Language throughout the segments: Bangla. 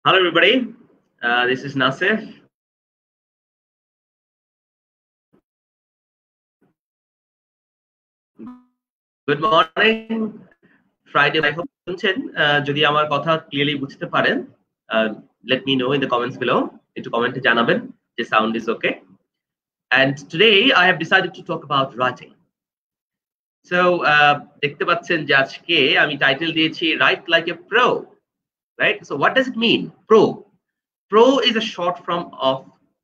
Hello, everybody. This is Nasif. Good morning. Friday. I hope যদি আমার কথা clearly বুঝতে পারেন, let me know in the comments below. একটু comment এ জানাবেন যে sound is okay. And today I have decided to talk about writing. So দেখতে পাচ্ছেন যে আজকে আমি টাইটেল দিয়েছি Write Like a Pro. Right? So what does it mean? Pro. Pro is a short form of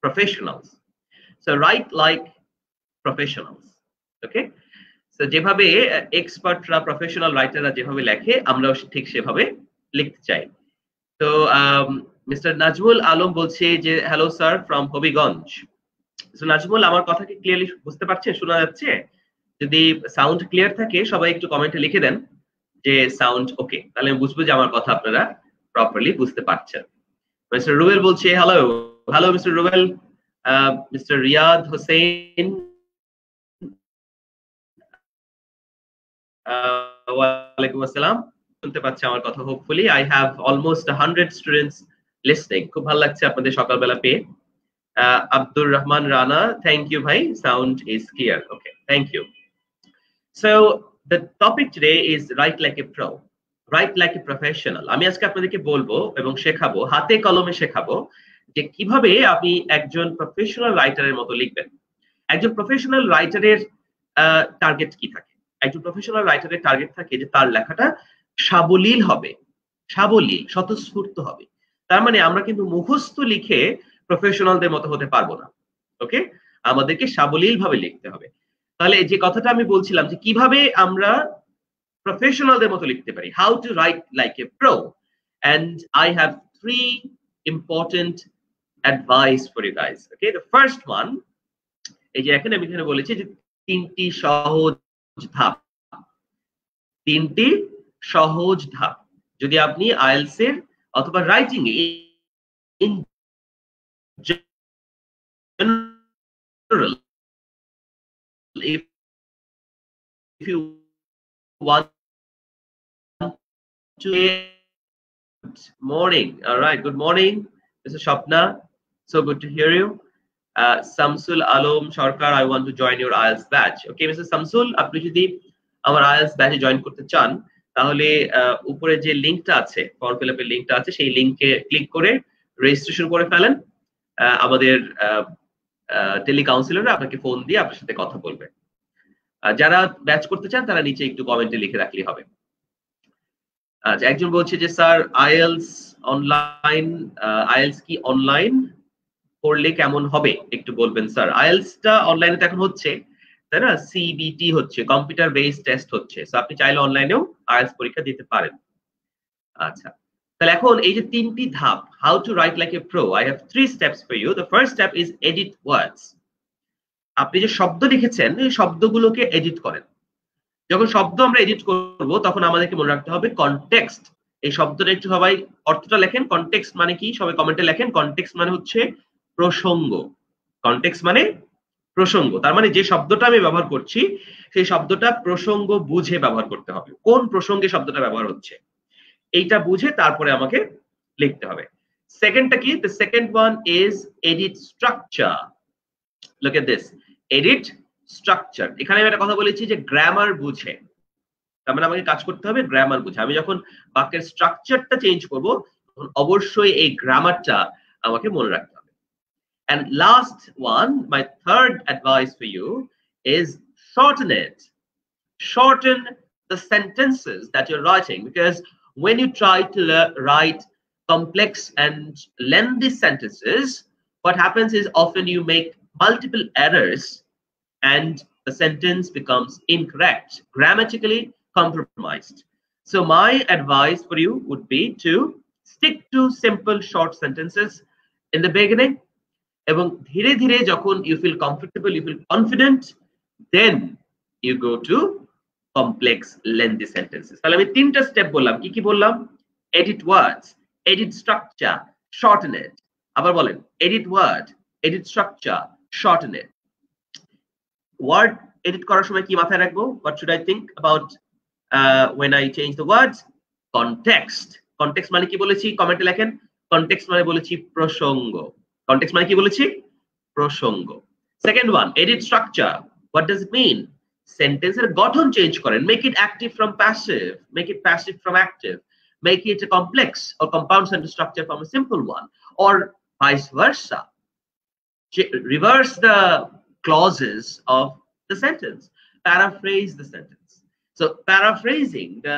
professionals. So write like professionals. Okay? So যেভাবে এক্সপার্টরা প্রফেশনাল রাইটাররা যেভাবে লেখে আমরাও ঠিক সেভাবে লিখতে চাই। তো মিস্টার নাজমুল আলম বলছে যে hello sir from Habiganj. So Nazmul, আমার কথা কি ক্লিয়ারলি বুঝতে পারছেন, শোনা যাচ্ছে? যদি সাউন্ড ক্লিয়ার থাকে সবাই একটু কমেন্টে লিখে দেন যে সাউন্ড ওকে, তাহলে আমি বুঝবো যে আমার কথা আপনারা প্রপারলি বুঝতে পারছেন। মিস্টার রুবেল বলছে hello. Hello Mr Rubel. Mr Riyad Hossain, ওয়ালাইকুম আসসালাম, শুনতে পাচ্ছে আমার কথা? Hopefully I have almost 100 students listening. খুব ভালো লাগছে আপনাদের সকালবেলা পেয়ে। আব্দুর রহমান রানা, থ্যাংক ইউ ভাই, sound is clear. Okay, thank you. So the topic today is write like a pro, write like a professional. আমি আজকে আপনাদেরকে বলবো এবং শেখাবো, হাতে কলমে শেখাবো যে কিভাবে আপনি একজন প্রফেশনাল রাইটারের মতো লিখবেন। একজন প্রফেশনাল রাইটারের টার্গেট কি থাকে? একজন প্রফেশনাল রাইটারের টার্গেট থাকে যে তার লেখাটা সাবলীল হবে, সাবলীল, স্বতঃস্ফূর্ত হবে। তার মানে আমরা কিন্তু মুখস্থ লিখে প্রফেশনালদের মতো হতে পারবো না। ওকে, আমাদেরকে সাবলীল ভাবে লিখতে হবে। তাহলে যে কথাটা আমি বলছিলাম যে কিভাবে আমরা প্রফেশনালদের মতো লিখতে পারি, how to write like a pro, and I have 3 important advice for you guys. Okay, the first one, এই যে এখানে আমি এখানে বলেছি যে 3টি সহজ ধাপ, 3টি সহজ ধাপ। যদি আপনি আইএলটিএস এর অথবা writing A in general if you want to good morning, all right, good morning, this is Shapna, so good to hear you. Samsul Alom Sarkar, I want to join your IELTS batch. Okay, Mr. Samsul, আপনি যদি আমার IELTS ব্যাচে জয়েন করতে চান তাহলে উপরে যে লিংকটা আছে, ফর্ম ফিল আপের লিংকটা আছে, সেই লিংকে ক্লিক করে রেজিস্ট্রেশন করে ফেলেন। আমাদের টেলি কাউন্সিলররা আপনাকে ফোন দিয়ে আপনার সাথে কথা বলবে। যারা ব্যাচ করতে চান তারা নিচে একটু কমেন্টে লিখে রাখলেই হবে। আচ্ছা, একজন বলছে যে স্যার আইএলটিএস অনলাইন, আইএলটিএস কি অনলাইন করলে কেমন হবে একটু বলবেন স্যার? আইএলটিএসটা অনলাইনে তো এখন হচ্ছে, তাই না? সিবিটি হচ্ছে, কম্পিউটার বেসড টেস্ট হচ্ছে। সো আপনি চাইলে অনলাইনেও আইএলটিএস পরীক্ষা দিতে পারেন। আচ্ছা, তাহলে এখন এই যে 3টি ধাপ, how to write like a pro, I have 3 steps for you. The first step is edit words. আপনি যে শব্দ লিখেছেন এই শব্দগুলোকে এডিট করেন। যখন শব্দ আমরা এডিট করব তখন আমাদেরকে মনে রাখতে হবে কনটেক্সট। এই শব্দটা একটু সবাই অর্থটা লেখেন। কনটেক্সট মানে কি সবাই কমেন্টে লেখেন। কনটেক্সট মানে হচ্ছে প্রসঙ্গ। কনটেক্সট মানে প্রসঙ্গ, তার মানে যে শব্দটা আমি ব্যবহার করছি সেই শব্দটা প্রসঙ্গ বুঝে ব্যবহার করতে হবে। কোন প্রসঙ্গে শব্দটা ব্যবহার হচ্ছে এইটা বুঝে তারপরে আমাকে লিখতে হবে। সেকেন্ডটা কি? The second one is edit structure. Look at this, edit structure. এখানে আমি একটা কথা বলেছি যে গ্রামার বুঝে, তার মানে আমাকে কাজ করতে হবে গ্রামার বুঝে। আমি যখন বাক্যের স্ট্রাকচারটা চেঞ্জ করব তখন অবশ্যই এই গ্রামারটা আমাকে মনে রাখতে হবে। And last one, my third advice for you is shorten it. Shorten the sentences that you're writing, because when you try to write complex and lengthy sentences, what happens is often you make multiple errors and the sentence becomes incorrect, grammatically compromised. So my advice for you would be to stick to simple short sentences in the beginning, এবং ধীরে ধীরে যখন you feel comfortable, you feel confident, then you go to complex lengthy sentences. তাহলে আমি 3টা স্টেপ বললাম। কি কি বললাম? Edit words, edit structure, shorten it. আবার বলেন, edit word, edit structure, shorten it. Word edit করার সময় কি মাথায় রাখবো? What should I think about when I change the words? Context. Context মানে কি বলেছি? কমেন্টে লেখেন। কনটেক্সট মানে বলেছি প্রসঙ্গ। কনটেক্সট মানে কি বলেছি? প্রসঙ্গ। Second one, edit structure. What does it mean? সেন্টেন্সের গঠন চেঞ্জ করেন। Make it active from passive, make it passive from active, make it a complex or compound sentence structure from a simple one, or vice versa. Reverse the clauses of the sentence, paraphrase the sentence. So paraphrasing, the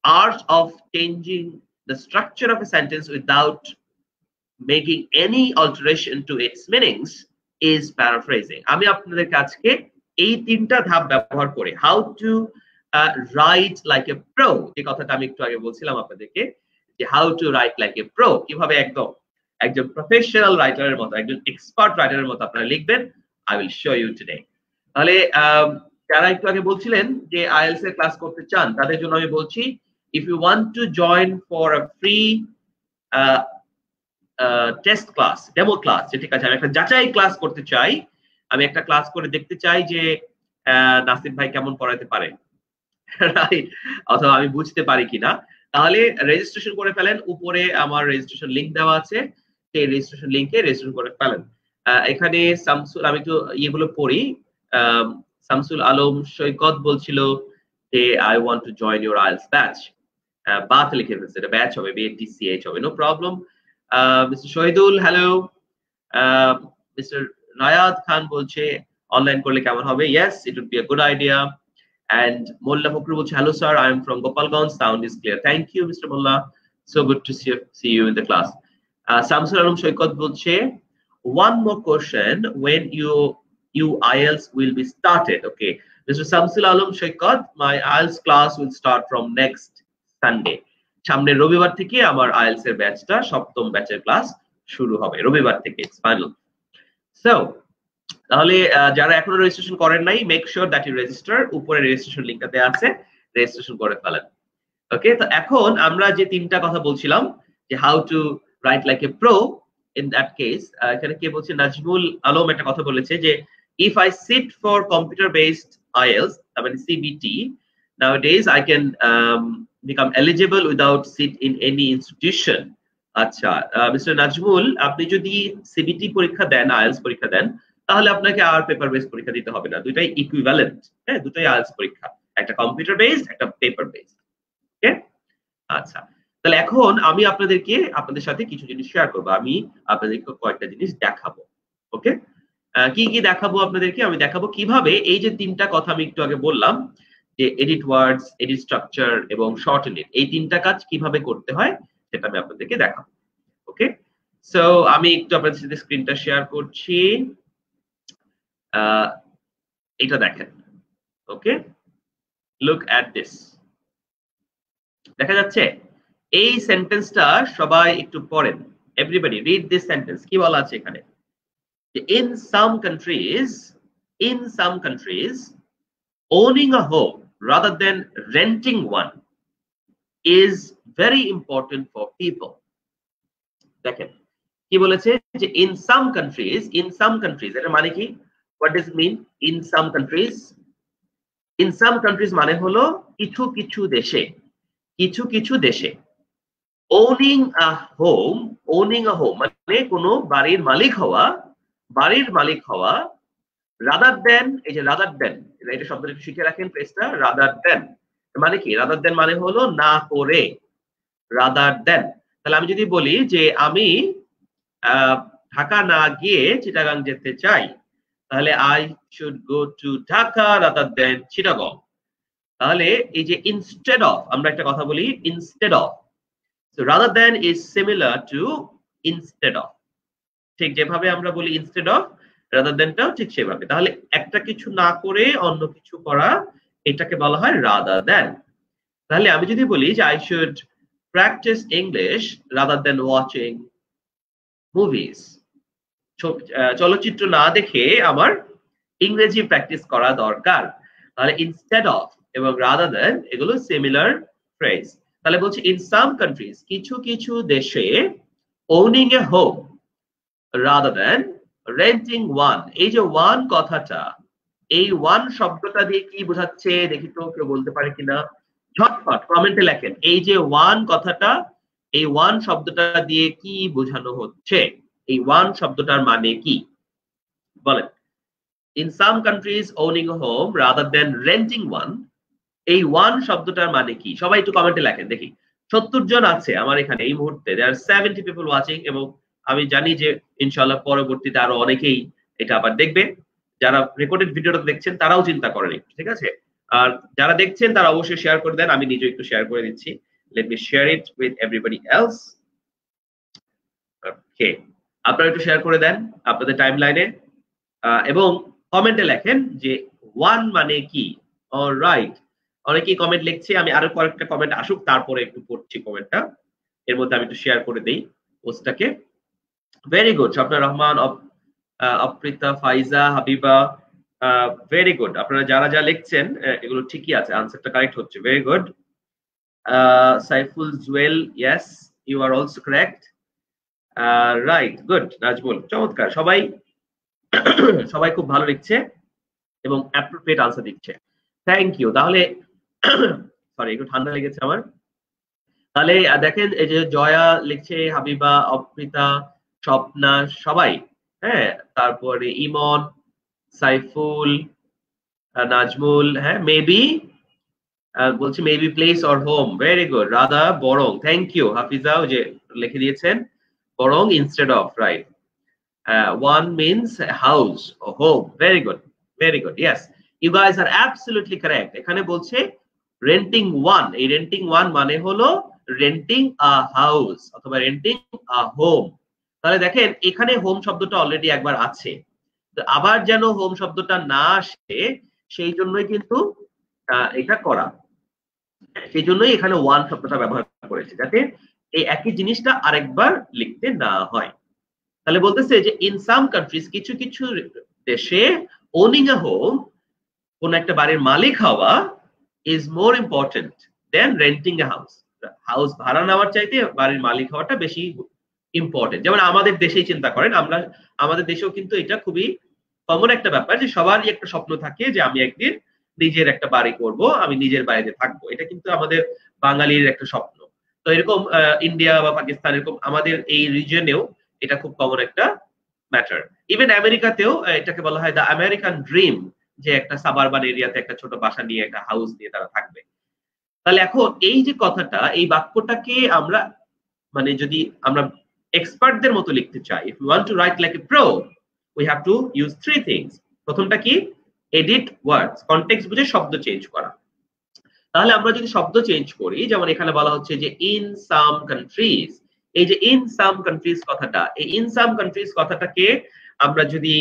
art of changing the structure of a sentence without making any alteration to its meanings, is paraphrasing. আমি আপনাদের কাছে এই তিনটা ধাপ ব্যবহার করে how to write like a pro, এই কথাটা আমি একটু আগে বলছিলাম আপনাদেরকে, যে how to write like a pro, কিভাবে একজন প্রফেশনাল রাইটারের মতো, একজন এক্সপার্ট রাইটারের মতো আপনারা লিখবেন, I will show you today. তাহলে যারা একটু আগে বলছিলেন যে আইএলটিএস এর ক্লাস করতে চান, তাদের জন্য আমি বলছি, if you want to join for a free test class, demo class, ঠিক আছে, আমি একটা যাচাই ক্লাস করতে চাই, আমি একটা ক্লাস করে দেখতে চাই যে নাসির ভাই কেমন পড়াতে পারে, রাইট, অথবা আমি বুঝতে পারি কিনা, তাহলে রেজিস্ট্রেশন করে ফেলেন। উপরে আমার রেজিস্ট্রেশন লিংক দেওয়া আছে, সেই রেজিস্ট্রেশন লিংকে রেজিস্ট্রেশন করে ফেলেন। এখানে শামসুল, আমি একটু ইয়েগুলো পড়ি। শামসুল আলম সৈকত বলছিল যে I want to join your IELTS batch. বাত লিখে ফেলছে, এটা ব্যাচ হবে, BATCH হবে, no problem. Mr. Shohidul, hello. Mr. Rayad Khan bolche online korle kemon hobe? Yes, it would be a good idea. And Molla Fokru bolche, hello sir, I am from Gopalganj, sound is clear. Thank you, Mr. Molla. So good to see you in the class. Samsul Alam Shoykot bolche, one more question, when you IELTS will be started? Okay, Mr. Samsul Alam Shoykot, my IELTS class will start from next Sunday. সামনের রবিবার থেকে আমার আইএলটিএস এর ব্যাচটা, সপ্তম ব্যাচের ক্লাস শুরু হবে রবিবার থেকে, ইটস ফাইনাল। সো তাহলে যারা এখনো রেজিস্ট্রেশন করেন নাই, make sure that you register, উপরে রেজিস্ট্রেশন লিংকটা দেয়া আছে, রেজিস্ট্রেশন করে ফেলেন। ওকে, তো এখন আমরা যে তিনটা কথা বলছিলাম, যে how to write like a pro, in that case এখানে কে বলছে, নাজমুল আলম একটা কথা বলেছে যে if I sit for computer based IELTS, তার মানে CBT, nowadays I can become eligible without sit in any institution. আচ্ছা, মিস্টার নাজমুল, আপনি যদি CBT পরীক্ষা দেন, আইএলটিএস পরীক্ষা দেন, তাহলে আপনাকে আর পেপার বেসড পরীক্ষা দিতে হবে না, দুইটাই ইকুইভ্যালেন্ট। হ্যাঁ, দুটোই আইএলটিএস পরীক্ষা, একটা কম্পিউটার বেসড, একটা পেপার বেসড। ওকে, আচ্ছা, তাহলে এখন আমি আপনাদের সাথে কিছু জিনিস শেয়ার করব, আমি আপনাদেরকে কয়েকটা জিনিস দেখাবো। ওকে, কি কি দেখাবো আপনাদেরকে? আমি দেখাবো কিভাবে এই যে তিনটা কথা আমি একটু আগে বললাম, যে এডিট ওয়ার্ডস, এডিট স্ট্রাকচার এবং শর্টেন ইট, এই তিনটা কাজ কিভাবে করতে হয় সেটা আমি আপনাদেরকে দেখাবো। ওকে, সো আমি একটু আপনাদের সাথে স্ক্রিনটা শেয়ার করছি, এটা দেখেন। ওকে, লুক অ্যাট দিস, দেখা যাচ্ছে? এই সেন্টেন্সটা সবাই একটু পড়েন, এভরিবডি রিড দিস সেন্টেন্স। কি বলা আছে এখানে? In some countries owning a home rather than renting one is very important for people. দেখেন কি বলেছে, যে in some countries, এর মানে কি? What does it mean? In some countries মানে হলো কিছু কিছু দেশে owning a home মানে কোনো বাড়ির মালিক হওয়া, rather than, এই যে rather than, এটা শব্দটা একটু শিখে রাখেন, প্রেসটা, rather than মানে কি? rather than মানে হলো না করে, rather than। তাহলে আমি যদি বলি যে আমি ঢাকা না গিয়ে চিটাগাং যেতে চাই, তাহলে I should go to Dhaka rather than Chittagong। তাহলে এই যে instead of, আমরা একটা কথা বলি instead of, so rather than is similar to instead of, ঠিক যেভাবে আমরা বলি instead of, rather than টাও ঠিক সেভাবে। তাহলে একটা কিছু না করে অন্য কিছু করা, এটাকে বলা হয় rather than। তাহলে আমি যদি বলি যে I should practice English rather than watching movies, চলচ্চিত্র না দেখে আমার ইংরেজি প্র্যাকটিস করা দরকার, তাহলে instead of এবং rather than এগুলো সিমিলার ফ্রেজ। তাহলে বলছি in some countries, কিছু দেশে owning a home rather than renting one, এই যে one কথাটা, এই one শব্দটা দিয়ে কি বোঝাচ্ছে দেখি তো, কেউ বলতে পারে কিনা? ঝটপট কমেন্টে লেখেন। এই যে one কথাটা, এই ওয়ান শব্দটা দিয়ে কি বোঝানো হচ্ছে? এই ওয়ান শব্দটার মানে কি বলেন? In some countries owning a home rather than renting one, এই ওয়ান শব্দটার মানে কি? সবাই একটু কমেন্টে লেখেন দেখি। 70 জন আছে আমার এখানে এই মুহূর্তে। There are 70 people watching এবং আমি জানি যে ইনশাআল্লাহ পরবর্তীতে আরো অনেকেই এটা আবার দেখবে। যারা রেকর্ডেড ভিডিওটা দেখছেন তারাও চিন্তা করেন একটু, ঠিক আছে? আর যারা দেখছেন তারা অবশ্যই শেয়ার করে দেন। আমি নিজে একটু শেয়ার করে দিচ্ছি। Let me share it with everybody else. ওকে, আপনারা একটু শেয়ার করে দেন আপনাদের টাইমলাইনে এবং কমেন্টে লেখেন যে ওয়ান মানে কি। অলরাইট, অনেকেই কমেন্ট লিখছে। আমি আরো কয়েকটা কমেন্ট আসুক তারপরে একটু পড়ছি কমেন্টটা। এর মধ্যে আমি একটু শেয়ার করে দেই পোস্টটাকে। ভেরি গুড, স্বপ্না রহমান, অপ্রিতা, ফাইজা, হাবিবা, ভেরি গুড। আপনারা যারা যা লিখছেন এগুলো ঠিকই আছে, আনসারটা কারেক্ট হচ্ছে। Very good. Saiful Jewel, yes you are also correct. Right, good. Nazmul, চমৎকার। সবাই সবাই খুব ভালো লিখছে এবং অ্যাপ্রোপ্রিয়েট আনসার দিচ্ছে। Thank you. তাহলে সরি, একটু ঠান্ডা লেগেছে আমার। তাহলে দেখেন এই যে জয়া লিখছে, হাবিবা, অপ্রিতা, স্বপ্না, সবাই। হ্যাঁ, তারপরে ইমন, সাইফুল, নাজমুল, হ্যাঁ মেবি বলছি maybe place or home. Very good. Radha, বরং। Thank you. হাফিজা যে লিখে দিয়েছেন বরং instead of, right. One means house or home. Very good, very good. Yes, you guys are absolutely correct. এখানে বলছে renting one. এই renting one মানে হলো renting a house অথবা renting a home. তাহলে দেখেন এখানে হোম শব্দটা অলরেডি একবার আছে, তো আবার যেন হোম শব্দটা না আসে সেই জন্যই কিন্তু এটা করা। সেই জন্যই এখানে ওয়ান শব্দটা ব্যবহার করেছে, যাতে এই একই জিনিসটা আরেকবার লিখতে না হয়। তাহলে বলতেছে যে ইন সাম কান্ট্রিজ, কিছু কিছু দেশে ওনিং আ হোম, কোন একটা বাড়ির মালিক হওয়া, is more important then renting a house. House ভাড়া নেওয়ার চাইতে বাড়ির মালিক হওয়াটা বেশি ইম্পর্টেন্ট। যেমন আমাদের দেশেই চিন্তা করেন, আমরা আমাদের দেশেও কিন্তু এটা খুবই কমন একটা ব্যাপার যে সবারই একটা স্বপ্ন থাকে যে আমি একদিন নিজের একটা বাড়ি করব, আমি নিজের বাড়িতে থাকবো। এটা কিন্তু আমাদের বাঙালির একটা স্বপ্ন। তো এরকম ইন্ডিয়া বা পাকিস্তান, এরকম আমাদের এই রিজনেও এটা খুব কমন একটা ম্যাটার। ইভেন আমেরিকাতেও এটাকে বলা হয় দ্য আমেরিকান ড্রিম, যে একটা সাবারবান এরিয়াতে একটা ছোট বাসা নিয়ে একটা হাউস নিয়ে তারা থাকবে। তাহলে এখন এই যে কথাটা, এই বাক্যটাকে আমরা মানে যদি আমরা এক্সপার্টদের মতো লিখতে চাই, if we want to write like a pro, we have to use three things. প্রথমটা কি? এডিট ওয়ার্ডস, কনটেক্সট বুঝে শব্দ চেঞ্জ করা। তাহলে আমরা যদি শব্দ চেঞ্জ করি, যেমন এখানে বলা হচ্ছে যে ইন সাম কান্ট্রিজ, এই যে ইন সাম কান্ট্রিজ কথাটা, এই ইন সাম কান্ট্রিজ কথাটাকে আমরা যদি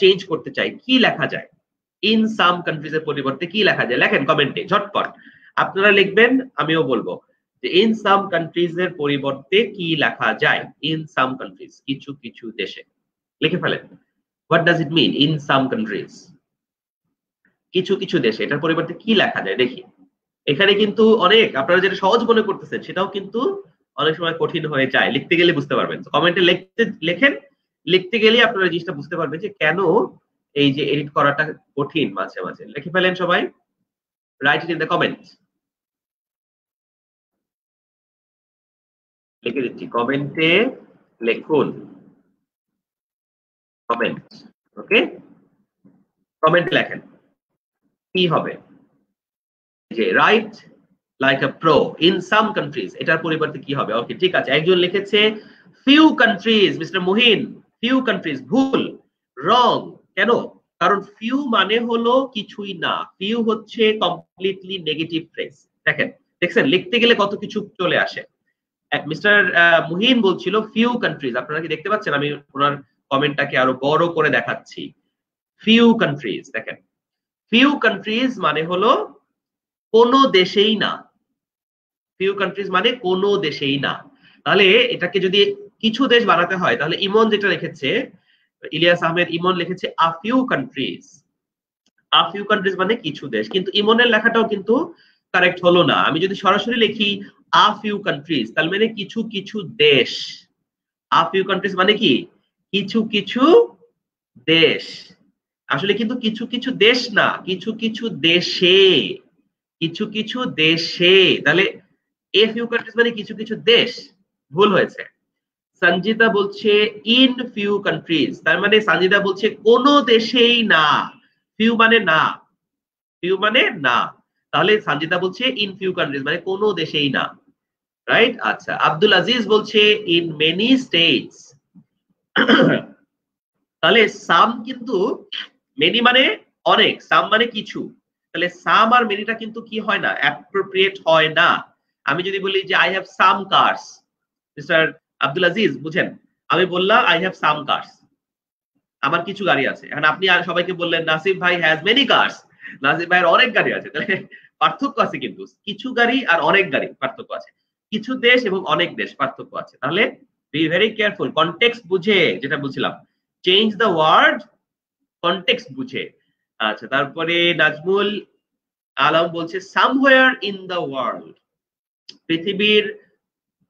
চেঞ্জ করতে চাই কি লেখা যায়? ইন সাম কান্ট্রিজ এর পরিবর্তে কি লেখা যায়? লেখেন কমেন্টে ঝটপট, আপনারা লিখবেন আমিও বলবো যে ইন সাম কান্ট্রিজ এর পরিবর্তে কি লেখা যায়? ইন সাম কান্ট্রিজ, কিছু কিছু দেশে। লিখে ফেলেন, what does it mean in some countries? কিছু কিছু দেশে, এটার পরিবর্তে কি লেখা যায় দেখি। এখানে কিন্তু অনেক আপনারা যেটা সহজ মনে করতেছেন সেটাও কিন্তু অনেক সময় কঠিন হয়ে যায়, লিখতে গেলে বুঝতে পারবেন। কমেন্টে লেখেন, লিখতে গেলে আপনারা জিনিসটা বুঝতে পারবেন যে কেন এই যে এডিট করাটা কঠিন মাঝে মাঝে। লিখে ফেলেন সবাই, right it in the comment. লিখে দিচ্ছি, কমেন্টে লিখুন, কমেন্ট। ওকে, কমেন্টে লেখেন কি হবে। যে right like a pro in some countries, এটার পরিবর্তে কি হবে? ওকে, ঠিক আছে। একজন লিখেছে few countries, mister Muhin, few countries. ভুল, রং। কেন? কারণ ফিউ মানে হলো কিছুই না, ফিউ হচ্ছে কমপ্লিটলি নেগেটিভ ফ্রেজ। দেখছেন লিখতে গেলে কত কিছু চলে আসে। মিস্টার মুহিন বলছিল ফিউ কান্ট্রিজ, আপনারা কি দেখতে পাচ্ছেন? আমি ওনার কমেন্টটাকে আরো বড় করে দেখাচ্ছি। ফিউ কান্ট্রিজ, দেখেন ফিউ কান্ট্রিজ মানে হলো কোন দেশেই না। ফিউ কান্ট্রিজ মানে কোন দেশেই না। তাহলে এটাকে যদি কিছু দেশ বানাতে হয়, তাহলে ইমন যেটা লিখেছে, ইলিয়াস আহমেদ ইমন লিখেছে a few countries. A few countries মানে কিছু দেশ, কিন্তু ইমনের লেখাটাও কিন্তু কারেক্ট হলো না। আমি যদি সরাসরি লিখি আ ফিউ কান্ট্রিজ, তাহলে মানে কিছু কিছু দেশ। আ ফিউ কান্ট্রিজ মানে কি? কিছু কিছু দেশ। আসলে কিন্তু কিছু কিছু দেশ না, কিছু কিছু দেশে, কিছু কিছু দেশে। তাহলে এ ফিউ কান্ট্রিজ মানে কিছু কিছু দেশ, ভুল হয়েছে। সঞ্জিতা বলছে ইন ফিউ কান্ট্রিজ, তার মানে সঞ্জিতা বলছে কোন দেশেই না, ফিউ মানে না, ফিউ মানে না, তাহলে সঞ্জিতা বলছে ইন ফিউ কান্ট্রিজ মানে কোন দেশেই না, রাইট। আচ্ছা, আব্দুল আজিজ বলছে ইন মেনি স্টেটস। তাহলে সাম কিন্তু, মেনি মানে অনেক, সাম মানে কিছু, তাহলে সাম আর মেনিটা কিন্তু কি হয় না, অ্যাপ্রোপ্রিয়েট হয় না। আমি যদি বলি যে I have some cars, Mr Abdul Aziz বুঝেন, আমি বললাম আই হ্যাভ সাম কার্স, আমার কিছু গাড়ি আছে। এখন আপনি আর সবাইকে বললেন নাসিফ ভাই হ্যাজ মেনি কার্স, নাসিফ ভাইয়ের অনেক গাড়ি আছে, তাহলে পার্থক্য আছে, কিন্তু কিছু গাড়ি আর অনেক গাড়ি পার্থক্য আছে, কিছু দেশ এবং অনেক দেশ পার্থক্য আছে। তাহলে বি ভেরি কেয়ারফুল, কনটেক্সট বুঝে, যেটা বলছিলাম, চেঞ্জ দ্য ওয়ার্ড কনটেক্সট বুঝে। আচ্ছা, তারপরে নাজমুল আলম বলছে সামওয়্যার ইন দ্য ওয়ার্ল্ড, পৃথিবীর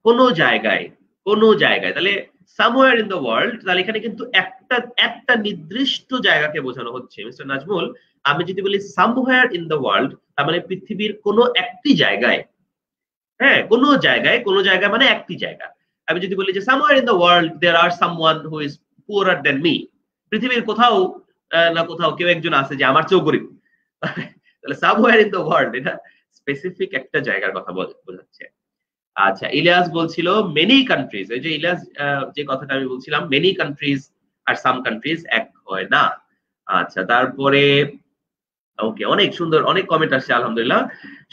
কোন জায়গায়, কোন জায়গায়, তাহলে সামওয়্যার ইন দ্য ওয়ার্ল্ড, তাহলে এখানে কিন্তু একটা একটা নির্দিষ্ট জায়গাকে বোঝানো হচ্ছে মিস্টার নাজমুল। আমি যদি বলি সামওয়্যার ইন দ্য ওয়ার্ল্ড, তার মানে পৃথিবীর কোনো একটি জায়গায়, হ্যাঁ কোনো জায়গায়, কোনো জায়গা মানে একটি জায়গা। আমি যদি বলি যে somewhere in the world there are someone who is poorer than me, পৃথিবীর কোথাও না কোথাও কেউ একজন আছে যে আমার চেয়েও গরিব, তাহলে সামওয়্যার ইন দ্য ওয়ার্ল্ড এটা স্পেসিফিক একটা জায়গার কথা বোঝাচ্ছে। আচ্ছা, ইলিয়াস বলছিল মেনি কান্ট্রিজ, এই যে ইলিয়াস যে কথাটা আমি বলছিলাম, many countries are some countries এক হয় না। আচ্ছা, তারপরে ওকে, অনেক সুন্দর অনেক কমেন্ট আসছে আলহামদুলিল্লাহ।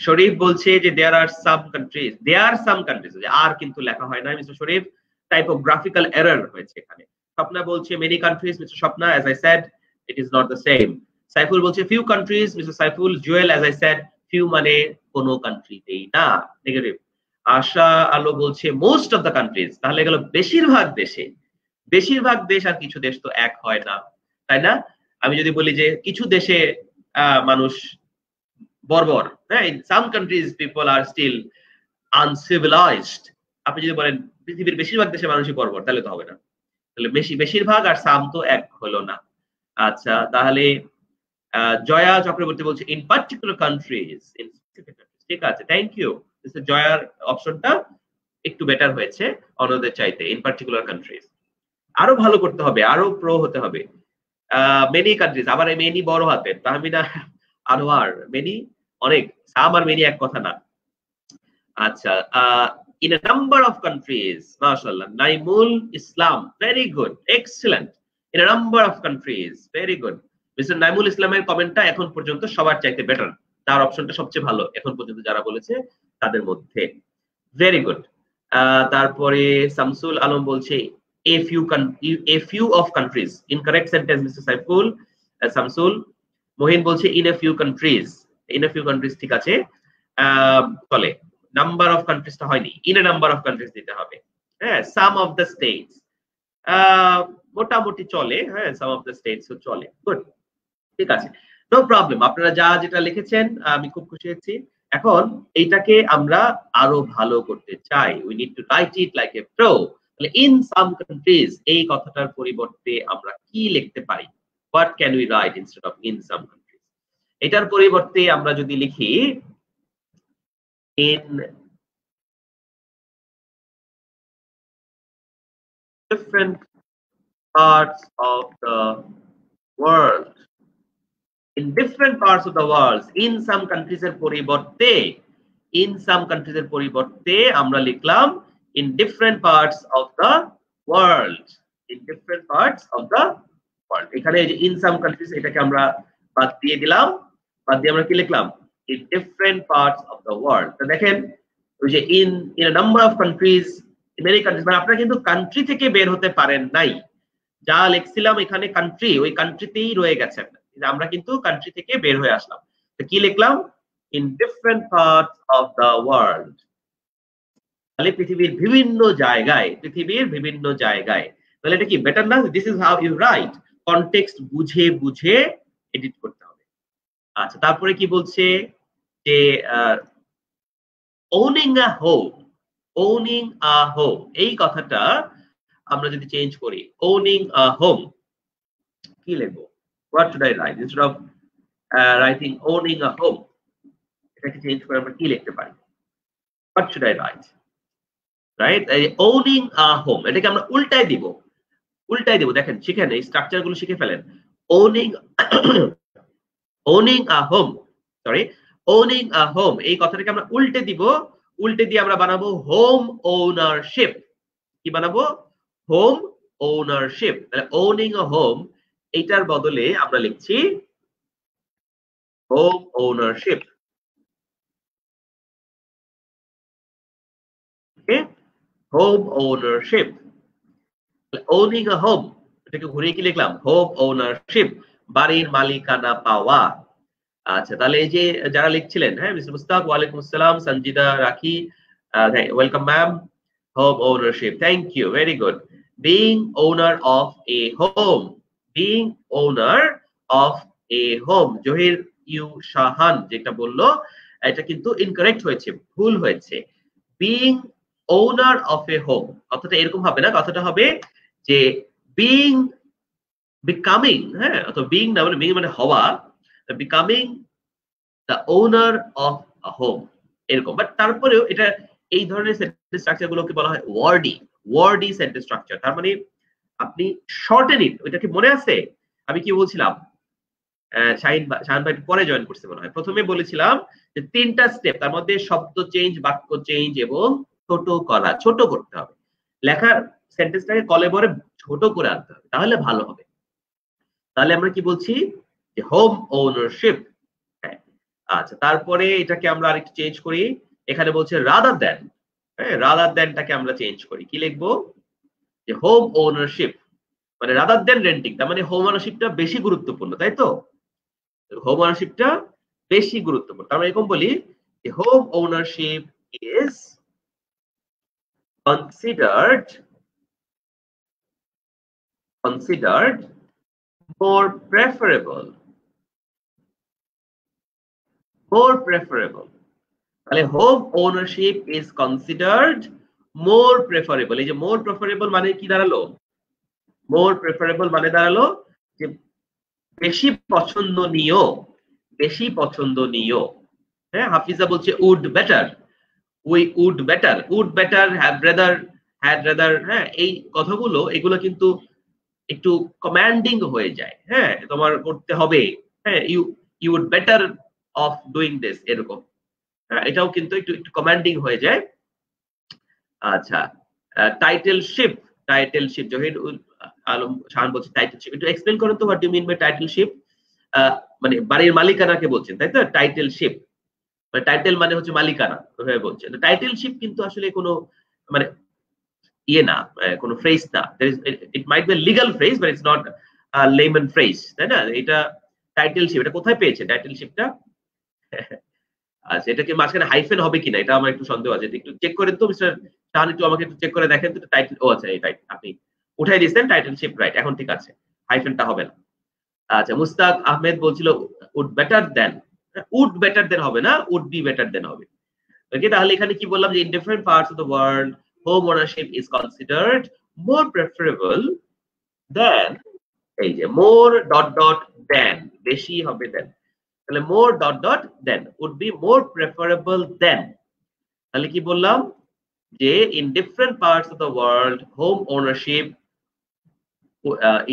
শরীফ বলছে যে দেয়ার আর সাম কান্ট্রিজ, দেয়ার সাম কান্ট্রিজ, আর কিন্তু লেখা হয় না মিস্টার শরীফ, টাইপোগ্রাফিক্যাল এরর হয়েছে এখানে। স্বপ্না বলছে many countries, mister Swapna as I said it is not the same. Saiful বলছে few countries, mister Saiful. Jewel as I said few মানে কোনো কান্ট্রিতেই না, নেগেটিভ। আশা আলো বলছে মোস্ট অফ দ্য কান্ট্রিজ, তাহলে গেল বেশিরভাগ দেশে, বেশিরভাগ দেশ আর কিছু দেশ তো এক হয় না, তাই না? আমি যদি বলি যে কিছু দেশে মানুষ বর্বর, হ্যাঁ, in some countries people are still uncivilised, আপনি যদি বলেন পৃথিবীর বেশিরভাগ দেশে মানুষই বর্বর, তাহলে তো হবে না, তাহলে বেশিরভাগ আর সাম তো এক হলো না। আচ্ছা, তাহলে জয়া চক্রবর্তী বলছে ইন পার্টিকুলার কান্ট্রিজ, ইন ঠিক আছে, থ্যাংক ইউ। জয়ার অপশনটা একটু বেটার হয়েছে অন্যদের চাইতে, ইন পার্টিকুলার কান্ট্রিজ। আরো ভালো করতে হবে, আরো প্রো হতে হবে। মেনি কান্ট্রিজ, আবার মেনি বড় হাতের, তাহমিনা আনোয়ার, মেনি অনেক, সাম আর মেনি এক কথা না। আচ্ছা, in a number of countries, mashallah, Naimul Islam, very good, excellent, in a number of countries, very good. Mister Naimul ইসলামের কমেন্টটা এখন পর্যন্ত সবার চাইতে বেটার, তার অপশনটা সবচেয়ে ভালো এখন পর্যন্ত যারা বলেছে তাদের মধ্যে, ভেরি গুড। তারপরে শামসুল আলম বলছে a few of countries, incorrect sentence Mr Saiful. Shamsul. Mohin বলছে in a few countries, in a few countries ঠিক আছে, চলে। নাম্বার অফ কান্ট্রিজটা হয়নি, in a number of countries দিতে হবে। হ্যাঁ, সাম অফ দ্য স্টেটস মোটামুটি চলে, হ্যাঁ সাম অফ দ্য স্টেটস চলে, গুড, ঠিক আছে, নো প্রবলেম। আপনারা যা যেটা লিখেছেন আমি খুব খুশি হয়েছি। এখন এইটাকে আমরা আরো ভালো করতে চাই, we need to right it like a pro. তাহলে ইন সাম কান্ট্রিজ এই কথাটার পরিবর্তে আমরা কি লিখতে পারি, what can we write instead of in some countries? এটার পরিবর্তে আমরা যদি লিখি in different parts of the world, in different parts of the world, in some countries এর পরিবর্তে, in some countries এর পরিবর্তে আমরা লিখলাম in different parts of the world, in different parts of the world। এখানে এই যে in some countries এটাকে আমরা বাদ দিয়ে দিলাম, বাদ দিয়ে আমরা কি লিখলাম in different parts of the world। তো দেখেন ওই যে in a number of countries, in many countries, মানে আপনারা কিন্তু কান্ট্রি থেকে বের হতে পারেন নাই, যা লিখছিলাম এখানে কান্ট্রি, ওই কান্ট্রিতেই রয়ে গেছে, আমরা কিন্তু কান্ট্রি থেকে বের হয়ে আসলাম। তো কি লিখলাম in different parts of the world, তাহলে পৃথিবীর বিভিন্ন জায়গায়, পৃথিবীর বিভিন্ন জায়গায়, তাহলে এটা কি বেটার না? This is how you write, context বুঝে বুঝে এডিট করতে হবে। আচ্ছা, তারপরে কি বলছে যে owning a home, owning a home এই কথাটা আমরা যদি চেঞ্জ করি, owning a home কি লিখবো, what should I write instead of writing owning a home, এটাকে চেঞ্জ করে আমরা কি লিখতে পারি? What should I write? Right? Owning a home. এটাকে আমরা উল্টায় দিব। দেখেন শিখেন, এই স্ট্রাকচার গুলো শিখে ফেলেন। Owning owning a home. Sorry, owning a home এই কথাটাকে আমরা উল্টে দিব। উল্টে দিয়ে আমরা বানাবো হোম ওনারশিপ। কি বানাবো? Home ownership. তাহলে owning a home এইটার বদলে আমরা লিখছি হোম ওনারশিপ। ওকে, হোম ওনারশিপ। ওনিং আ হোম এটাকে ঘুরিয়ে কি লিখলাম? হোম ওনারশিপ, বাড়ির মালিকানা পাওয়া। আচ্ছা, তাহলে এই যে যারা লিখছিলেন, হ্যাঁ, মিস্টার মুস্তাক, ওয়ালাইকুম আসসালাম, Sanjida, Rakhi, welcome ma'am. Home ownership, thank you, very good. Being owner of a home, being owner of a home. Zahir U Shahan যেটা বললো এটা কিন্তু ইনকারেক্ট হয়েছে, ভুল হয়েছে। Being owner of a home কথাটা এরকম হবে না, কথাটা হবে যে বিং বিকামিং, হ্যাঁ, অথবা বিং না বলে বিং মানে হওয়া, becoming the owner of a home এরকম। বাট তারপরেও এটা এই ধরনের সেন্টেন্স স্ট্রাকচার গুলোকে বলা হয় ওয়ার্ডি সেন্টেন্স স্ট্রাকচার। তার মানে আপনি শর্টেন ইট। ওইটা কি মনে আছে আমি কি বলছিলাম? শাহিন ভাই পরে জয়েন করছে মনে হয়। প্রথমে বলেছিলাম যে 3টা স্টেপ, তার মধ্যে শব্দ চেঞ্জ, বাক্য চেঞ্জ এবং ছোট করা, ছোট করতে হবে। লেখার সেন্টেন্সটাকে কলে বরে ছোট করে আনতে হবে, তাহলে ভালো হবে। তাহলে আমরা কি বলছি যে হোম ওনারশিপ। হ্যাঁ, আচ্ছা, তারপরে এটাকে আমরা আরেকটু চেঞ্জ করি। এখানে বলছে রাদার দ্যান, হ্যাঁ, রাদার দ্যানটাকে আমরা চেঞ্জ করি, কি লিখবো? যে হোম ওনারশিপ মানে রাদার দ্যান রেন্টিং, তার মানে হোম ওনারশিপটা বেশি গুরুত্বপূর্ণ, তাই তো? হোম ওনারশিপটা বেশি গুরুত্বপূর্ণ। আমরা এরকম বলি যে home ownership is considered more preferable তাহলে home ownership is considered more preferable. এই যে মোর প্রেফারেবল মানে কি দাঁড়ালো? মোর প্রেফারেবল মানে দাঁড়ালো যে বেশি পছন্দনীয়, বেশি পছন্দনীয়। হ্যাঁ, হাফিজা বলছে would better, we would better, have rather, had rather. হ্যাঁ, এই কথাগুলো এগুলো কিন্তু একটু কমান্ডিং হয়ে যায়। হ্যাঁ, তোমার করতে হবে, হ্যাঁ, you would better off doing this, এরকম। হ্যাঁ, এটাও কিন্তু একটু একটু কমান্ডিং হয়ে যায়। আচ্ছা, টাইটেলশিপ, জহির আলম শাহান বলছে টাইটেলশিপ। একটু এক্সপ্লেইন করেন তো, হোয়াট ডু মিন বাই টাইটেলশিপ? মানে বাড়ির মালিকানাকে বলছেন, তাই তো? টাইটেলশিপ মানে টাইটেল মানে হচ্ছে মালিকানা, ওইভাবে বলছেন। টাইটেলশিপ কিন্তু আসলে কোনো মানে ইয়ে না, কোনো ফ্রেজ না। It might be legal phrase but it's not lemon phrase, তাই না? এটা টাইটেলশিপ, এটা কোথায় পেয়েছে টাইটেলশিপটা? আচ্ছা, এটা কি মাঝখানে হাইফেন হবে কিনা এটা আমার একটু সন্দেহ আছে। একটু চেক করেন তো মিস্টার শাহান, একটু আমাকে একটু চেক করে দেখেন তো টাইটেল। ও আচ্ছা, এই রাইট, আপনি উঠাই দিয়েছেন টাইটেলশিপ, রাইট, এখন ঠিক আছে, হাইফেনটা হবে না। আচ্ছা, মুস্তাক আহমেদ বলছিল উড বেটার দেন, হবে না, উড বি বেটার দেন হবে। ওকে, তাহলে এখানে কি বললাম যে in different parts of the world home ownership is considered more preferable than, এই যে মোর ডট ডট দেন, বেশি হবে দেন। তাহলে more dot dot than would be more preferable than. তাহলে কি বললাম যে in different parts of the world home ownership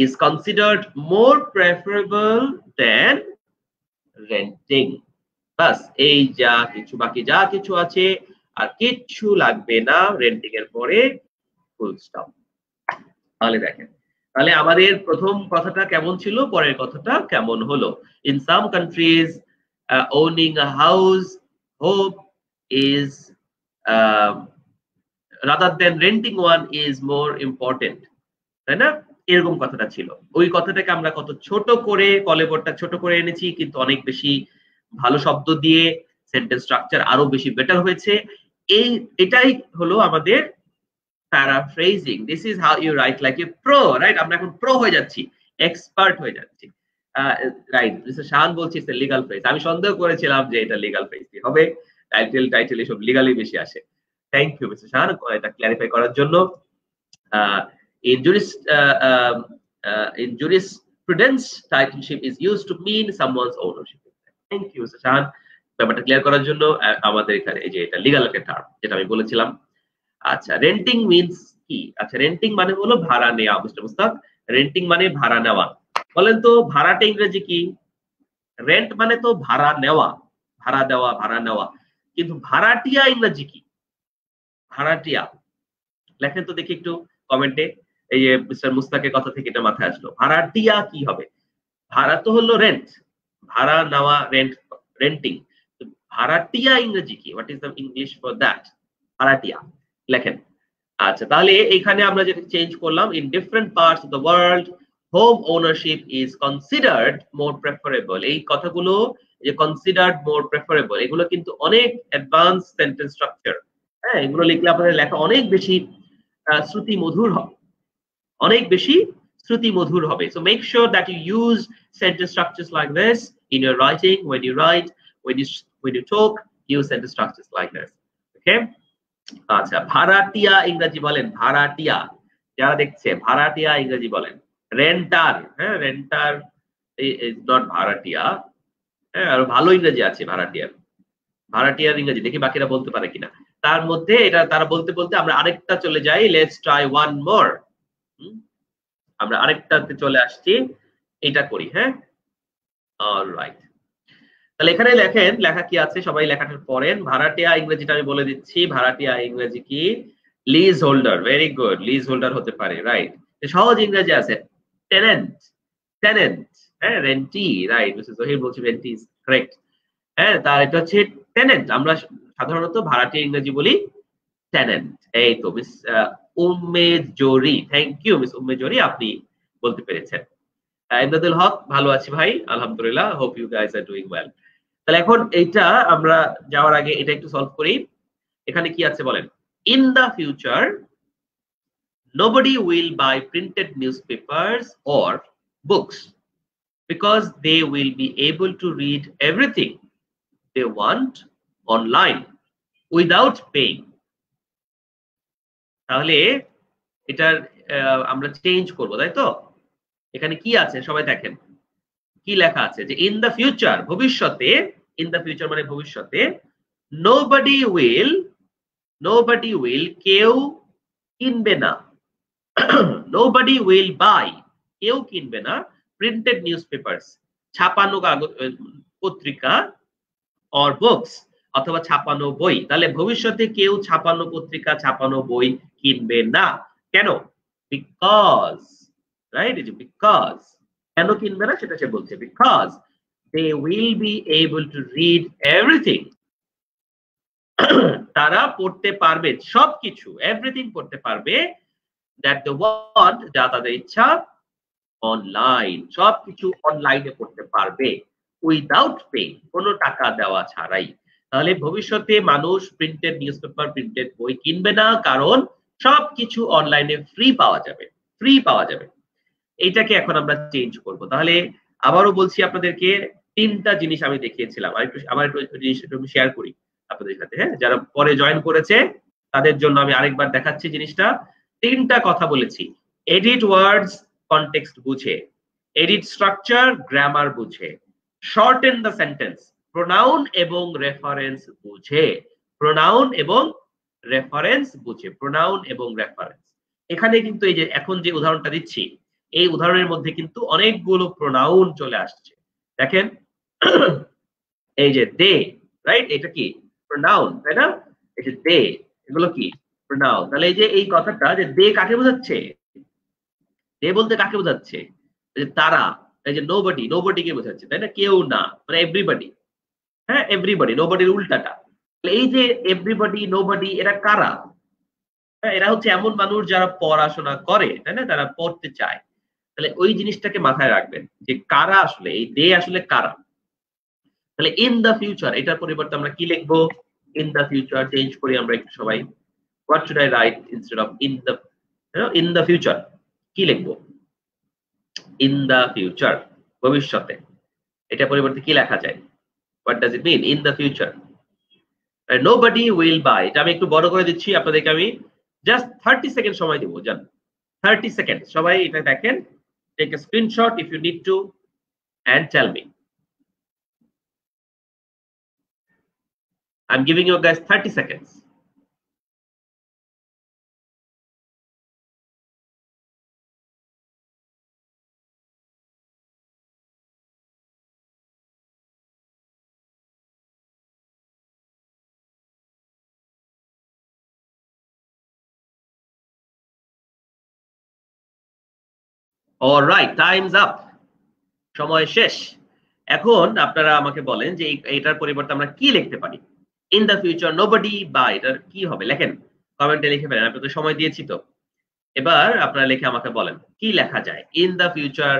is considered more preferable than renting. বাস, এই যা কিছু, বাকি যা কিছু আছে আর কিচ্ছু লাগবে না রেন্টিং এর পরে, ফুল স্টপ। তাহলে দেখেন, তাহলে আমাদের প্রথম কথাটা কেমন ছিল, পরের কথাটা কেমন হলো? In some countries owning a house hope is rather than renting one is more important, তাই না? এরকম কথাটা ছিল। ওই কথাটাকে আমরা কত ছোট করে, কলেবরটা ছোট করে এনেছি, কিন্তু অনেক বেশি ভালো শব্দ দিয়ে সেন্টেন্স স্ট্রাকচার আরো বেশি বেটার হয়েছে। এটাই হলো আমাদের paraphrasing. This is how you write like a pro, right? আমরা এখন প্রো হয়ে যাচ্ছি, এক্সপার্ট হয়ে যাচ্ছি, রাইট? মিস্টার শাহান বলছি ইটস লিগ্যাল ফ্রেজ। আমি সন্দেহ করেছিলাম যে এটা লিগ্যাল ফ্রেজ হবে, টাইটেল এসব লিগালি বেশি আসে। থ্যাংক ইউ মিস্টার শাহান এটা ক্লারিফাই করার জন্য। In jurisprudence, titleship is used to mean someone's ownership. Thank you, Mr. Shahan. ব্যাপারটা ক্লিয়ার করার জন্য আমাদের এখানে এই যে এটা লিগ্যাল একটা টার্ম যেটা আমি বলেছিলাম। আচ্ছা, রেন্টিং মিন্স কি? আচ্ছা, রেন্টিং মানে হলো ভাড়া নেওয়া। মিস্টার মুস্তাক, রেন্টিং মানে ভাড়া নেওয়া। বলেন তো ভাড়াটা ইংরেজি কি? রেন্ট মানে তো ভাড়া নেওয়া, ভাড়া দেওয়া, ভাড়া নেওয়া। কিন্তু ভাড়াটিয়া ইংরেজি কি? ভাড়াটিয়া লেখেন তো দেখি একটু কমেন্টে। এই যে মিস্টার মুস্তাকের কথা থেকে এটা মাথায় আসলো, ভাড়াটিয়া কি হবে? ভাড়া তো হলো রেন্ট, ভাড়া নেওয়া, রেন্ট, রেন্টিং। ভাড়াটিয়া ইংরেজি কি? What is the English for that? ভাড়াটিয়া লেখেন। আচ্ছা, তাহলে এখানে আমরা যেটা চেঞ্জ করলাম, in different parts of the world home ownership is considered more preferable. এই কথাগুলো, যে কনসিডার্ড মোর প্রেফারেবল, এগুলো কিন্তু অনেক অ্যাডভান্স সেন্টেন্স স্ট্রাকচার। হ্যাঁ, এগুলো লিখলে আপনাদের লেখা অনেক বেশি শ্রুতি মধুর হবে, অনেক বেশি শ্রুতি মধুর হবে। So make sure that you use sentence structures like this in your writing, when you write, when you talk, use sentence structures like this. Okay? আচ্ছা, ভাড়াটিয়া ইংরেজি বলেন, ভাড়াটিয়া। যারা দেখছে ভাড়াটিয়া ইংরেজি বলেন। রেন্টার, হ্যাঁ, রেন্টার ইজ নট ভাড়াটিয়া। হ্যাঁ, আর ভালো ইংরেজি আছে ভাড়াটিয়ার। ভাড়াটিয়ার ইংরেজি দেখি বাকিরা বলতে পারে কিনা। তার মধ্যে এটা তারা বলতে বলতে আমরা আরেকটা চলে যাই। Let's try one more. আমরা আরেকটাতে চলে আসছি, এটা করি। হ্যাঁ, অলরাইট। তাহলে এখানে লেখেন, লেখা কি আছে সবাই লেখাটা পড়েন। ভাড়াটিয়া ইংরেজিটা আমি বলে দিচ্ছি। ভাড়াটিয়া ইংরেজি কি? Lease holder. Very good, lease holder হতে পারে, রাইট। সহজ ইংরেজি আছে টেনেন্ট, টেনেন্ট। হ্যাঁ, রেন্টি, রাইট। মিস্টার জহির বলছি রেন্টি ইজ কারেক্ট। হ্যাঁ, তার এটা হচ্ছে টেনেন্ট। আমরা সাধারণত ভাড়াটিয়া ইংরেজি বলি টেনেন্ট। এই তো মিস উম্মে জরি, থ্যাংক ইউ মিস উম্মে জরি, আপনি বলতে পেরেছেন। ইমদাদুল হক, ভালো আছি ভাই, আলহামদুলিল্লাহ। Hope you guys are doing well. তাহলে এখন এইটা আমরা যাওয়ার আগে এটা একটু সলভ করি। এখানে কি আছে বলেন? In the future nobody will buy printed newspapers or books because they will be able to read everything they want online without paying. তাহলে এটার আমরা চেঞ্জ করব, তাই তো? এখানে কি আছে সবাই দেখেন, কি লেখা আছে যে ইন দ্য ফিউচার, ভবিষ্যতে, ইন দ্য ফিউচার মানে ভবিষ্যতে, নোবডি উইল, কেউ কিনবে না, নোবডি উইল বাই, কেউ কিনবে না, প্রিন্টেড নিউজ পেপারস, ছাপানো কাগজ পত্রিকা, অর বুকস, অথবা ছাপানো বই। তাহলে ভবিষ্যতে কেউ ছাপানো পত্রিকা, ছাপানো বই কিনবে না। কেন? Because, right, because. কেন কিনবে না সেটা সে বলছে, because they will be able to read everything. তারা পড়তে পারবে সবকিছু, এভরিথিং পড়তে পারবে, that they want, যা তাদের ইচ্ছা, অনলাইন, সবকিছু অনলাইনে পড়তে পারবে, উইদাউট পে, কোনো টাকা দেওয়া ছাড়াই। তাহলে ভবিষ্যতে মানুষ প্রিন্টেড নিউজপেপার, প্রিন্টেড বই কিনবে না, কারণ সবকিছু অনলাইনে ফ্রি পাওয়া যাবে, ফ্রি পাওয়া যাবে। এইটাকে এখন আমরা চেঞ্জ করব। তাহলে আবারও বলছি আপনাদেরকে, তিনটা জিনিস আমি দেখিয়েছিলাম, আবার একটু জিনিসটা আমি শেয়ার করি আপনাদের সাথে। হ্যাঁ, যারা পরে জয়েন করেছে তাদের জন্য আমি আরেকবার দেখাচ্ছি জিনিসটা। তিনটা কথা বলেছি, এডিট ওয়ার্ডস, কনটেক্সট বুঝে, এডিট স্ট্রাকচার, গ্রামার বুঝে, শর্টেন দ্য সেন্টেন্স, প্রোনাউন এবং রেফারেন্স বুঝে, প্রোনাউন এবং রেফারেন্স বুঝে, প্রোনাউন এবং রেফারেন্স। এখানে কিন্তু এই যে এখন যে উদাহরণটা দিচ্ছি, এই উদাহরণের মধ্যে কিন্তু অনেকগুলো প্রোনাউন চলে আসছে। দেখেন, এই যে দে, রাইট, এটা কি প্রোনাউন, তাই না? এই যে দে, এগুলো কি প্রোনাউন। তাহলে এই যে এই কথাটা যে দে কাকে বোঝাচ্ছে? দে বলতে কাকে বোঝাচ্ছে? যে তারা। এই যে নোবডি, নোবডি কে বোঝাচ্ছে, তাই না? কেউ না, মানে এভরিবডি। হ্যাঁ, এভরিবডি, নোবডির উল্টাটা। এই যে এভরিবডি, নোবডি, এরা কারা? হ্যাঁ, এরা হচ্ছে এমন মানুষ যারা পড়াশোনা করে, তাই না? তারা পড়তে চায়। তাহলে ওই জিনিসটাকে মাথায় রাখবেন যে কারা আসলে, এই দে আসলে কারা। তাহলে ইন দ্য ফিউচার, এটার পরিবর্তে আমরা কি লিখবো? ইন দ্য ফিউচার চেঞ্জ করি আমরা একটু সবাই। What should I right instead of in the future? কি লিখবো? ইন দ্য ফিউচার, ভবিষ্যতে। এটা পরিবর্তে কি লেখা যায়? What does it mean in the future? Nobody will buy, এটা আমি একটু বড় করে দিচ্ছি আপনাদেরকে, আমি জাস্ট 30 সেকেন্ড সময় দিব, জান 30 সেকেন্ড। সবাই এটা দেখেন, take a screenshot if you need to and tell me. I'm giving you guys 30 seconds. All right, time's up. সময় শেষ। এখন আপনারা আমাকে বলেন যে এটার পরিবর্তে আমরা কি লিখতে পারি। ইন দ্য ফিউচার নোবডি বা এটার কি হবে লেখেন, কমেন্টে লিখে ফেলেন। আপনাদের সময় দিয়েছি তো, এবার আপনারা লিখে আমাকে বলেন কি লেখা যায়। In the future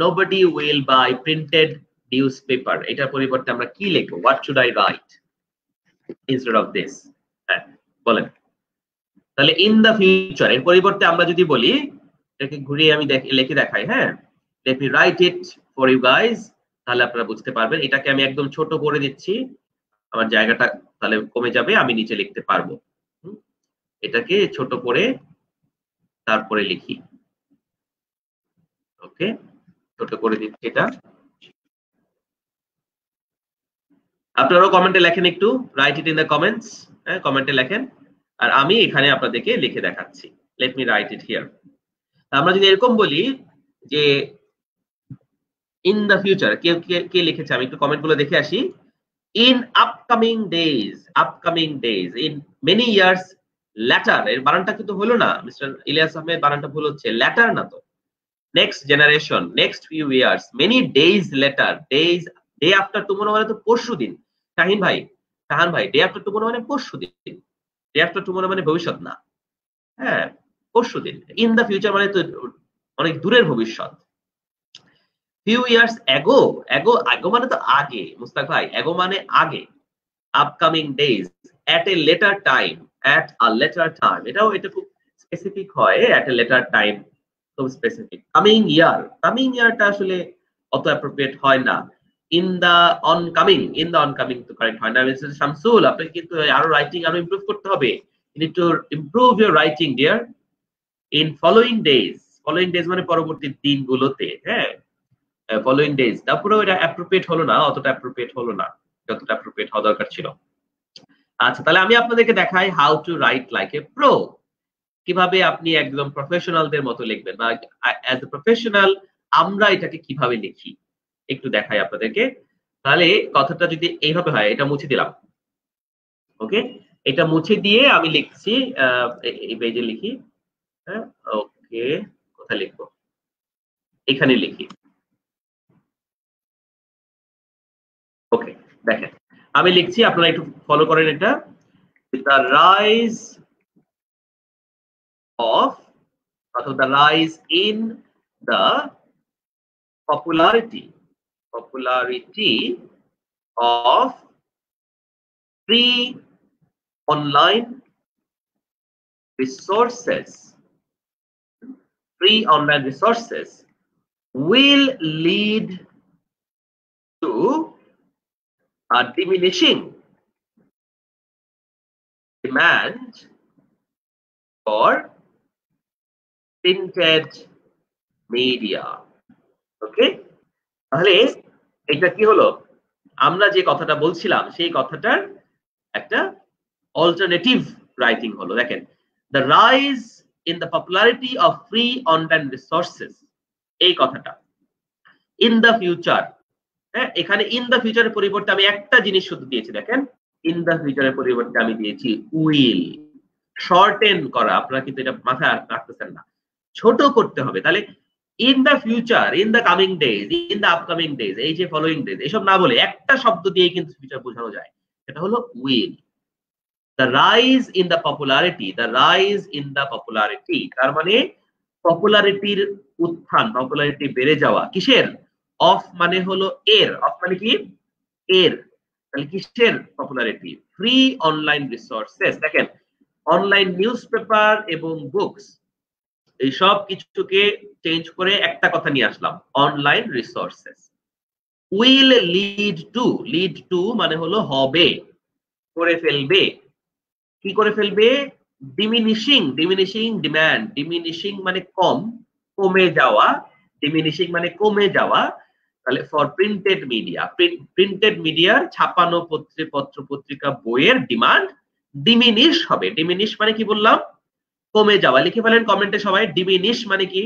nobody will by printed news paper, এটার পরিবর্তে আমরা কি লিখবো? What should I right instead of this? হ্যাঁ বলেন। তাহলে ইন দ্য ফিউচার এর পরিবর্তে আমরা যদি বলি, এটাকে ঘুরিয়ে আমি লিখে দেখাই। হ্যাঁ, let me write it for you guys, তাহলে আপনারা বুঝতে পারবেন। এটাকে আমি একদম ছোট করে দিচ্ছি, আমার জায়গাটা তাহলে কমে যাবে, আমি নিচে লিখতে পারবো। এটাকে ছোট করে তারপরে লিখি। ওকে, ছোট করে দিচ্ছি এটা। আপনারাও কমেন্টে লেখেন একটু, right it in the comments. হ্যাঁ, কমেন্টে লেখেন, আর আমি এখানে আপনাদেরকে লিখে দেখাচ্ছি। Late me write it here. আমরা যদি এরকম বলি যে ইন দ্য ফিউচার, কে লিখেছে আমি একটু কমেন্ট গুলো দেখে আসি। In upcoming days, in many years later, এর বানানটা কিন্তু হলো না মিস্টার ইলিয়াস আহমেদ, বানানটা ভুল হচ্ছে, ল্যাটার না তো। Next generation, next few years, many days letter, days day after tomorrow মানে তো পরশু দিন। শাহান ভাই ডে আফটার টুমরো মানে পরশু দিন, ডে আফটার টুমরো মানে ভবিষ্যৎ না, হ্যাঁ পরশু দিন। ইন দ্য ফিউচার মানে তো অনেক দূরের ভবিষ্যৎ। ফিউ ইয়ার্স অ্যাগো, অ্যাগো মানে তো আগে মুস্তাক ভাই, অ্যাগো মানে আগে। Upcoming days, at a letter time, এটা খুব স্পেসিফিক হয়। অ্যাট এ লেটার টাইম খুব স্পেসিফিক। কামিং ইয়ারটা আসলে অত অ্যাপ্রোপ্রিয়েট হয় না। ইন দ্য অনকামিং তো কারেক্ট হয় না। মিস্টার শামসুল, আপনাকে কিন্তু আরো রাইটিং আরো ইমপ্রুভ করতে হবে। You need to improve your writing dear. In following days মানে পরবর্তী দিনগুলোতে, হ্যাঁ ফলোইং ডেজ। তারপরেও এটা অ্যাপ্রোপ্রিয়েট হলো না, অতটা অ্যাপ্রোপ্রিয়েট হলো না যতটা অ্যাপ্রোপ্রিয়েট হওয়া দরকার ছিল। আচ্ছা, তাহলে আমি আপনাদেরকে দেখাই how to write like a pro, কিভাবে আপনি একদম প্রফেশনালদের মতো লিখবেন, বা অ্যাজ এ প্রফেশনাল আমরা এটাকে কিভাবে লিখি একটু দেখাই আপনাদেরকে। তাহলে কথাটা যদি এইভাবে হয়, এটা মুছে দিলাম। ওকে, এটা মুছে দিয়ে আমি লিখছি, এই পেজে লিখি। হ্যাঁ ওকে, কোথায় লিখবো? এখানে লিখি। ওকে, দেখেন আমি লিখছি, আপনারা একটু ফলো করেন এটা। দ্য রাইজ অফ, অথবা the rise in the popularity of free online resources will lead to a diminishing demand for printed media. ওকে, তাহলে এটা কি হলো? আমরা যে কথাটা বলছিলাম সেই কথাটার একটা অল্টারনেটিভ রাইটিং হলো। দেখেন, the rise in the popularity of free online resources, এই কথাটা ইন দ্য ফিউচার। হ্যাঁ, এখানে ইন দ্য ফিউচারের পরিবর্তে আমি একটা জিনিস শুধু দিয়েছি, দেখেন ইন দ্য ফিউচারের পরিবর্তে আমি দিয়েছি উইল। শর্টেন করা, আপনারা কিন্তু এটা মাথায় রাখতেছেন না, ছোট করতে হবে। তাহলে in the future, in the coming days, in the upcoming days, এই যে ফলোইং ডেজ, এসব না বলে একটা শব্দ দিয়ে কিন্তু ফিউচার বোঝানো যায়, সেটা হলো will. The rise in the popularity, তার মানে পপুলারিটির উত্থান, পপুলারিটি বেড়ে যাওয়া। কিসের? অফ মানে হলো এর, অফ মানে কি এর, তাহলে কিসের পপুলারিটি? Free online resources. দেখেন, অনলাইন নিউজ পেপার এবং বুকস, এই সব কিছুকে চেঞ্জ করে একটা কথা নিয়ে আসলাম, online resources. Will lead to মানে হলো হবে, করে ফেলবে। কি করে ফেলবে? ডিমিনিশিং ডিমান্ড, ডিমিনিশিং মানে কম, কমে যাওয়া, ডিমিনিশিং মানে কমে যাওয়া, তাহলে ফর প্রিন্টেড মিডিয়া, প্রিন্টেড মিডিয়ার ছাপানো পত্র পত্রিকা বইয়ের ডিমান্ড ডিমিনিশ হবে। ডিমিনিশ মানে কি বললাম? কমে যাওয়া। লিখে ফেলেন কমেন্টে সবাই, ডিমিনিশ মানে কি?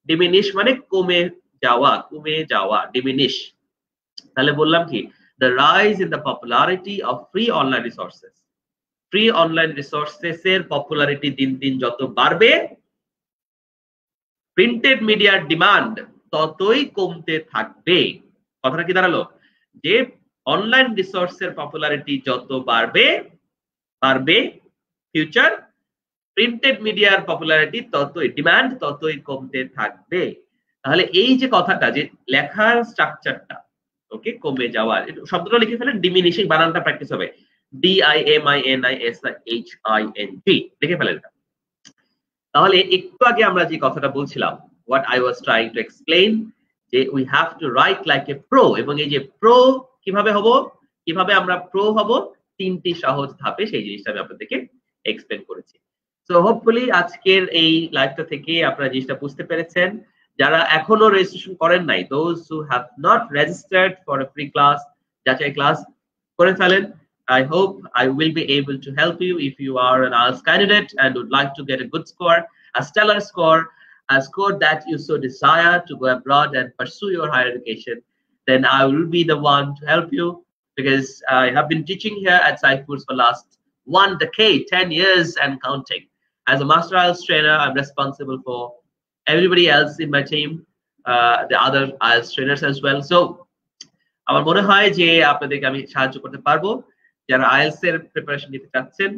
ডিমিনিশ মানে কমে যাওয়া, কমে যাওয়া, ডিমিনিশ। তাহলে বললাম কি, the rise in the popularity of free online resources, free online resources এর পপুলারিটি দিন দিন যত বাড়বে, প্রিন্টেড মিডিয়ার ডিমান্ড ততই কমতে থাকবে। কথাটা কি দাঁড়ালো? যে অনলাইন রিসোর্সের পপুলারিটি যত বাড়বে ফিউচার প্রিন্টেড মিডিয়ার পপুলারিটি ততই, ডিমান্ড ততই কমতে থাকবে। তাহলে এই যে কথাটা, যে লেখার স্ট্রাকচারটা ওকে কমে যাওয়ার, শব্দটা লিখে ফেলেন, ডিমিনিশিং বানানটা প্র্যাকটিস হবে, DIMINISHING লিখে ফেলেন। তাহলে একটু আগে আমরা যে কথাটা বলছিলাম, what I was trying to explain, যে we have to write like a pro, এবং এই যে প্রো কিভাবে হব, কিভাবে আমরা প্রো হব, তিনটি সহজ ধাপে সেই জিনিসটা আমি আপনাদেরকে এক্সপ্লেন করেছি। সো হোপফুলি আজকের এই লাইভটা থেকে আপনারা জিনিসটা বুঝতে পেরেছেন। যারা এখনো রেজিস্ট্রেশন করেন নাই, those who have not registered for a free class, যাচাই ক্লাস করে ফেলেন। I hope I will be able to help you if you are an IELTS candidate and would like to get a good score, a stellar score, a score that you so desire to go abroad and pursue your higher education. Then I will be the one to help you, because I have been teaching here at Saifurs for last 1 decade, 10 years and counting. As a master IELTS trainer, I'm responsible for everybody else in my team, the other IELTS trainers as well. So আমার মনে হয় যে আপনাদেরকে আমি সাহায্য করতে পারবো। যারা IELTS এর প্রিপারেশন নিতে চাচ্ছেন,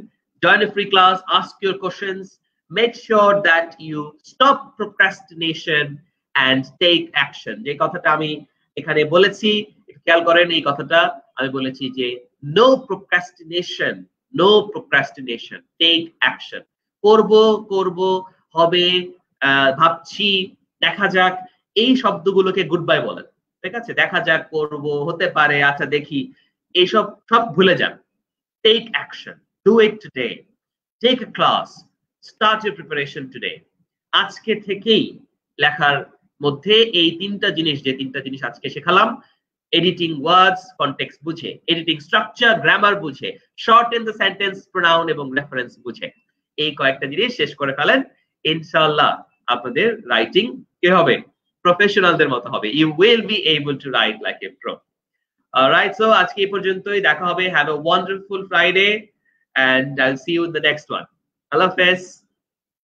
join a free class, ask your questions, make sure that you stop procrastination and take action. যে কথাটা আমি এখানে বলেছি, খেয়াল করেন, এই কথাটা আমি বলেছি যে no procrastination, no procrastination, take action. করব, হবে, ভাবছি, দেখা যাক, এই শব্দগুলোকে গুড বাই বলেন। ঠিক আছে, দেখা যাক, করব, হতে পারে, আচ্ছা দেখি, এইসব সব ভুলে যান। Take action, do it today, take a class, start your preparation today. আজকে থেকেই লেখার মধ্যে এই তিনটা জিনিস, যে তিনটা জিনিস আজকে শেখালাম, এডিটিং ওয়ার্ডস কনটেক্সট বুঝে, এডিটিং স্ট্রাকচার গ্রামার বুঝে, শর্টেন দ্য সেন্টেন্স, প্রোনাউন এবং রেফারেন্স বুঝে, এই কয়েকটা জিনিস শেষ করে ফেলেন, ইনশাআল্লাহ আপনাদের রাইটিং কি হবে? প্রফেশনালদের মতো হবে। You will be able to write like a pro. Alright, so আজকে এই পর্যন্তই, দেখা হবে। Have a wonderful Friday and I'll see you in the next one. Allah Hafiz.